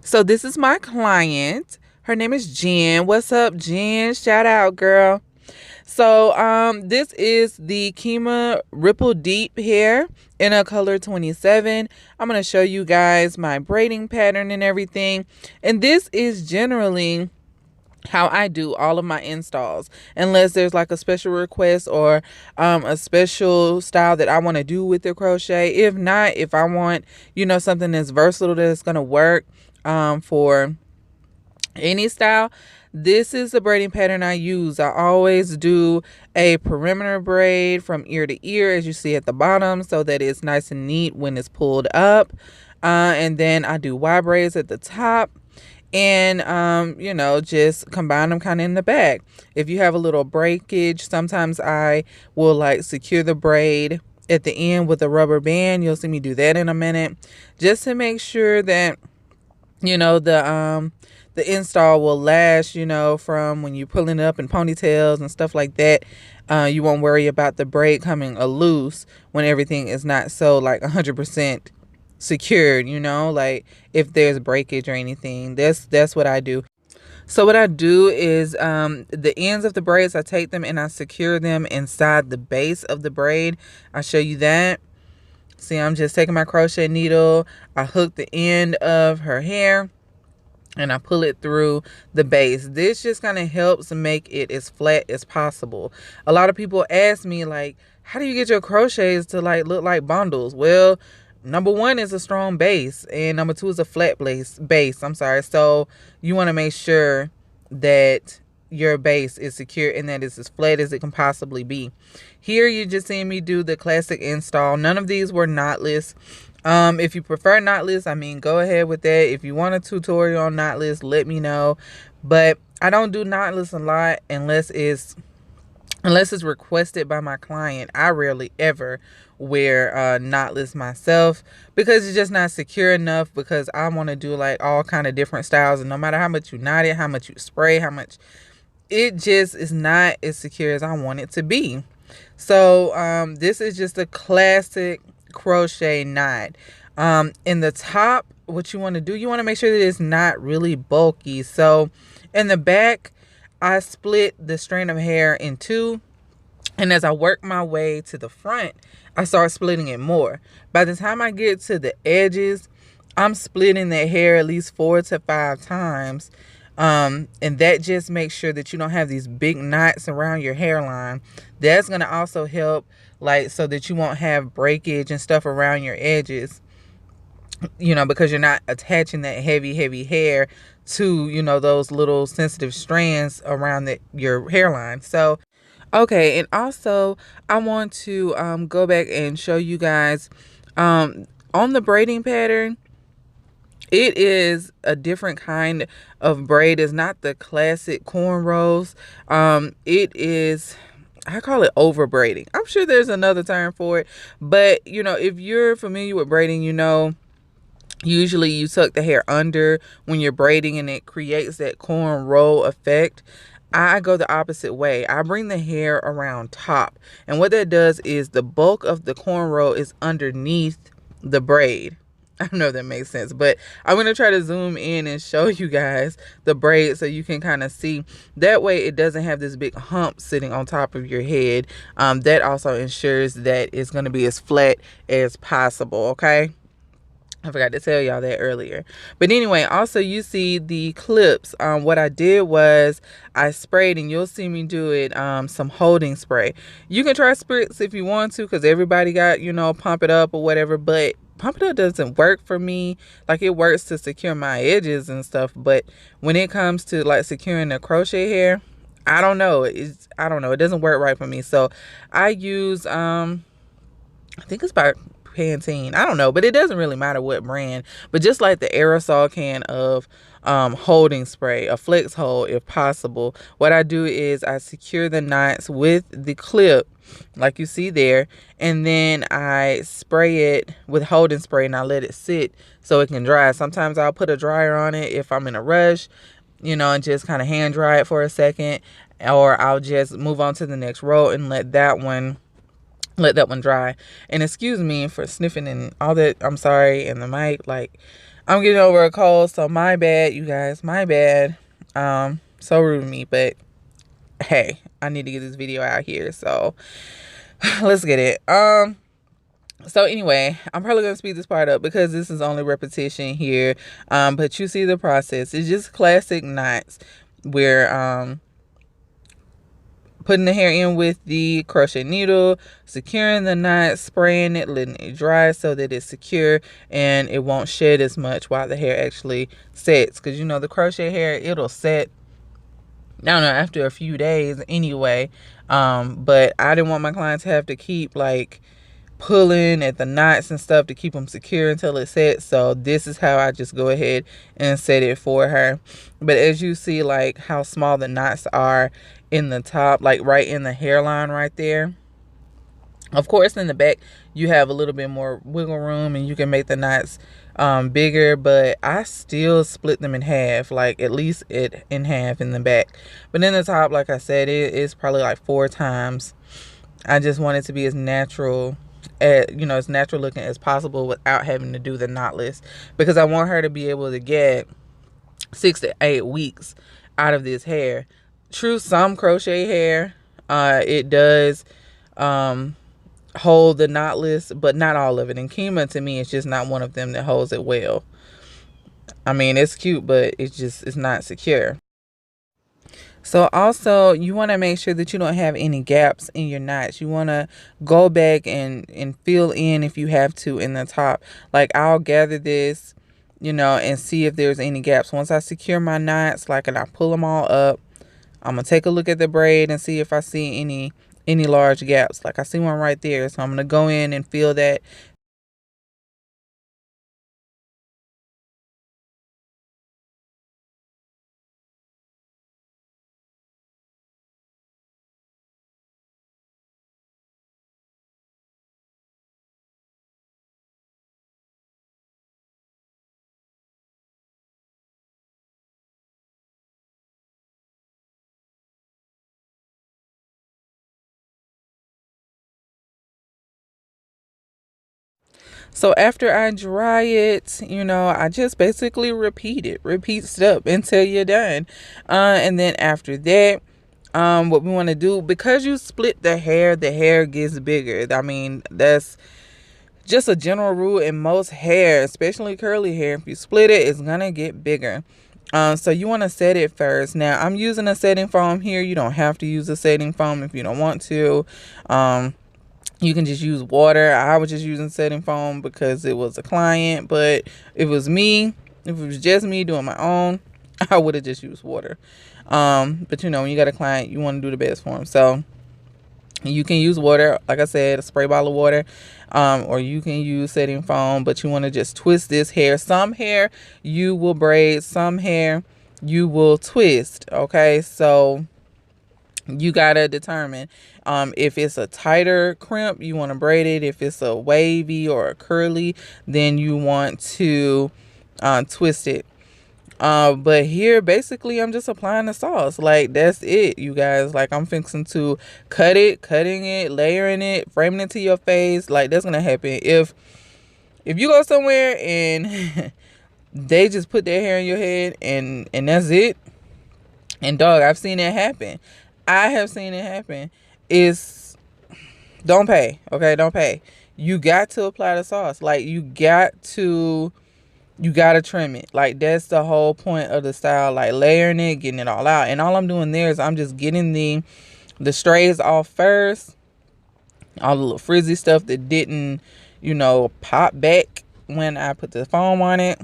So this is my client. Her name is Jen. What's up, Jen? Shout out, girl. So this is the Kima Ripple Deep hair in a color 27. I'm going to show you guys my braiding pattern and everything. And this is generally how I do all of my installs, unless there's like a special request or a special style that I want to do with the crochet. If not, if I want, something that's versatile that's going to work for any style, this is the braiding pattern I use. I always do a perimeter braid from ear to ear, as you see at the bottom, so that it's nice and neat when it's pulled up. And then I do Y braids at the top. And, just combine them kind of in the back. If you have a little breakage, sometimes I will like secure the braid at the end with a rubber band. You'll see me do that in a minute, just to make sure that, the install will last, from when you're pulling it up in ponytails and stuff like that. You won't worry about the braid coming loose when everything is not so like 100% secured, like if there's breakage or anything. That's what I do. So what I do is the ends of the braids, I take them and I secure them inside the base of the braid. I'll show you that. See, I'm just taking my crochet needle, I hook the end of her hair and I pull it through the base. This just kind of helps make it as flat as possible. A lot of people ask me, like, how do you get your crochets to like look like bundles? Well, number one is a strong base, and number two is a flat base. I'm sorry. So you want to make sure that your base is secure and that it's as flat as it can possibly be. Here you're just seeing me do the classic install. None of these were knotless. If you prefer knotless, I mean, go ahead with that. If you want a tutorial on knotless, let me know. But I don't do knotless a lot unless it's requested by my client. I rarely ever wear knotless myself because it's just not secure enough, because I want to do like all kind of different styles, and no matter how much you knot it, how much you spray, how much, it just is not as secure as I want it to be. So this is just a classic crochet knot. In the top, what you want to do, you want to make sure that it's not really bulky. So in the back, I split the strand of hair in two, and as I work my way to the front, I start splitting it more. By the time I get to the edges, I'm splitting that hair at least 4 to 5 times. And that just makes sure that you don't have these big knots around your hairline. That's going to also help, like, so that you won't have breakage and stuff around your edges, because you're not attaching that heavy hair to, those little sensitive strands around your hairline. So, okay. And also I want to go back and show you guys on the braiding pattern. It is a different kind of braid. It's not the classic cornrows. It is, I call it over braiding. I'm sure there's another term for it, but if you're familiar with braiding, usually you tuck the hair under when you're braiding and it creates that cornrow effect. I go the opposite way. I bring the hair around top, and what that does is the bulk of the cornrow is underneath the braid. I don't know if that makes sense, but I'm going to try to zoom in and show you guys the braid so you can kind of see. That way it doesn't have this big hump sitting on top of your head. That also ensures that it's going to be as flat as possible, okay? I forgot to tell y'all that earlier. But anyway, also you see the clips. What I did was I sprayed, and you'll see me do it, some holding spray. You can try spritz if you want to, because everybody got, pump it up or whatever, but pump it up doesn't work for me. Like, it works to secure my edges and stuff, but when it comes to like securing the crochet hair, I don't know. It doesn't work right for me. So I use I think it's by Pantene. I don't know, but it doesn't really matter what brand. But just like the aerosol can of holding spray, a flex hold if possible, what I do is I secure the knots with the clip like you see there, and then I spray it with holding spray and I let it sit so it can dry. Sometimes I'll put a dryer on it if I'm in a rush, and just kind of hand dry it for a second, or I'll just move on to the next row and let that one dry. And excuse me for sniffing and all that, I'm sorry, and the mic, like, I'm getting over a cold, so my bad, you guys. My bad. So rude of me, but hey, I need to get this video out here. So let's get it. So anyway, I'm probably gonna speed this part up because this is only repetition here. But you see the process. It's just classic knots where putting the hair in with the crochet needle, securing the knot, spraying it, letting it dry so that it's secure and it won't shed as much while the hair actually sets. Because you know the crochet hair, it'll set, I don't know, after a few days anyway. But I didn't want my clients to have to keep like pulling at the knots and stuff to keep them secure until it sets. So this is how I just go ahead and set it for her. But as you see, like how small the knots are in the top, like right in the hairline right there. Of course, in the back, you have a little bit more wiggle room and you can make the knots bigger, but I still split them in half, like at least in half in the back. But in the top, like I said, it is probably like 4 times. I just want it to be as natural, as natural looking as possible without having to do the knotless, because I want her to be able to get 6 to 8 weeks out of this hair. True, some crochet hair, it does hold the knotless, but not all of it. And Kima, to me, is just not one of them that holds it well. I mean, it's cute, but it's not secure. So also, you want to make sure that you don't have any gaps in your knots. You want to go back and fill in if you have to in the top. Like I'll gather this, and see if there's any gaps. Once I secure my knots, and I pull them all up, I'm going to take a look at the braid and see if I see any large gaps. Like I see one right there. So I'm going to go in and fill that. So after I dry it, I just basically repeat it. Repeat step until you're done. And then after that, what we want to do, because you split the hair gets bigger. I mean, that's just a general rule in most hair, especially curly hair. If you split it, it's going to get bigger. So you want to set it first. Now, I'm using a setting foam here. You don't have to use a setting foam if you don't want to. You can just use water. I was just using setting foam because it was a client, but if it was just me doing my own, I would have just used water. But when you got a client, you want to do the best for them. So you can use water, like I said, a spray bottle of water, or you can use setting foam, but you want to just twist this hair. Some hair you will braid, some hair you will twist. Okay, so you gotta determine if it's a tighter crimp, you want to braid it. If it's a wavy or a curly, then you want to twist it. But here basically I'm just applying the sauce. Like that's it, you guys. Like I'm fixing to cutting it, layering it, framing it to your face. Like that's gonna happen if you go somewhere and they just put their hair in your head and that's it. And dog, I've seen it happen. I have seen it happen. Don't pay. Okay, don't pay. You got to apply the sauce. Like you got to trim it. Like that's the whole point of the style. Like layering it, getting it all out. And all I'm doing there is I'm just getting the strays off first. All the little frizzy stuff that didn't, pop back when I put the foam on it.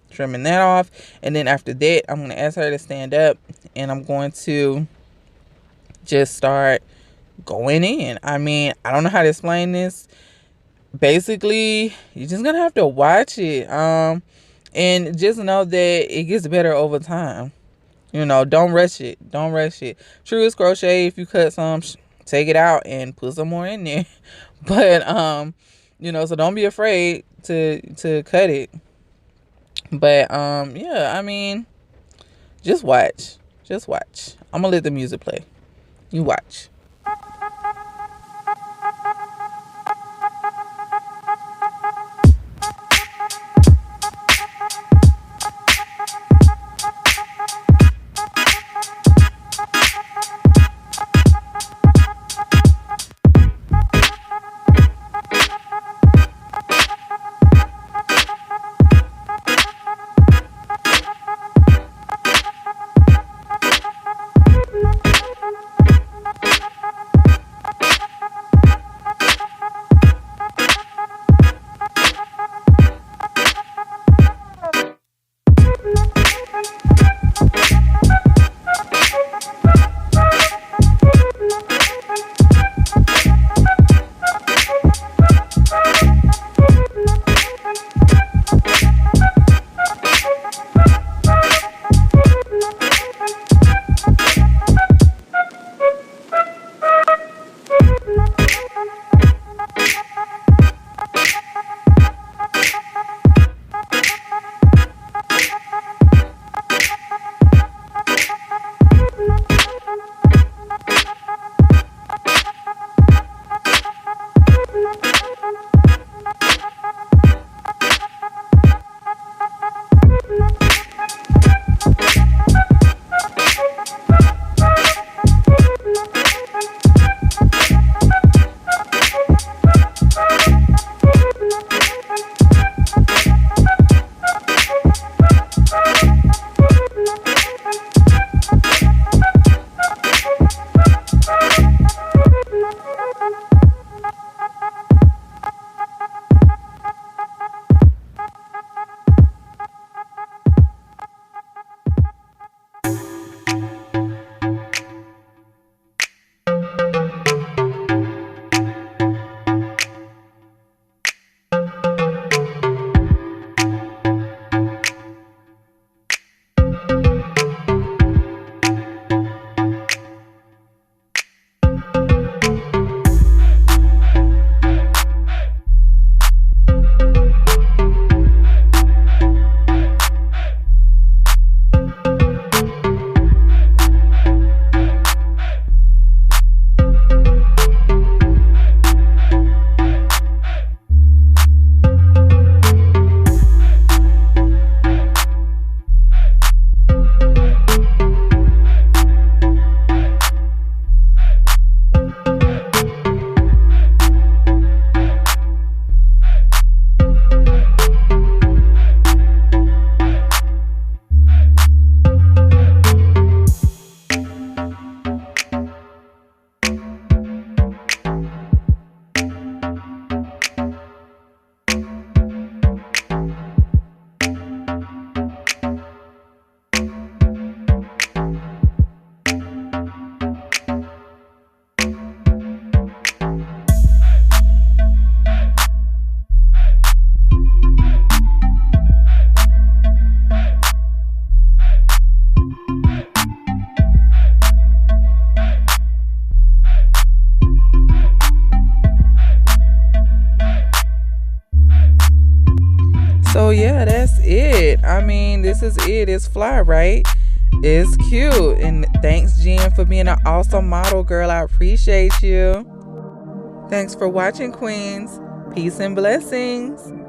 Trimming that off. And then after that, I'm going to ask her to stand up and I'm going to just start going in. I mean, I don't know how to explain this. Basically, you're just gonna have to watch it, and just know that it gets better over time. Don't rush it. True, it's crochet. If you cut some, take it out and put some more in there. But so don't be afraid to cut it. But yeah, I mean, just watch. I'm gonna let the music play. You watch. I mean, this is it. It's fly, right? It's cute. And thanks, Jen, for being an awesome model, girl. I appreciate you. Thanks for watching, queens. Peace and blessings.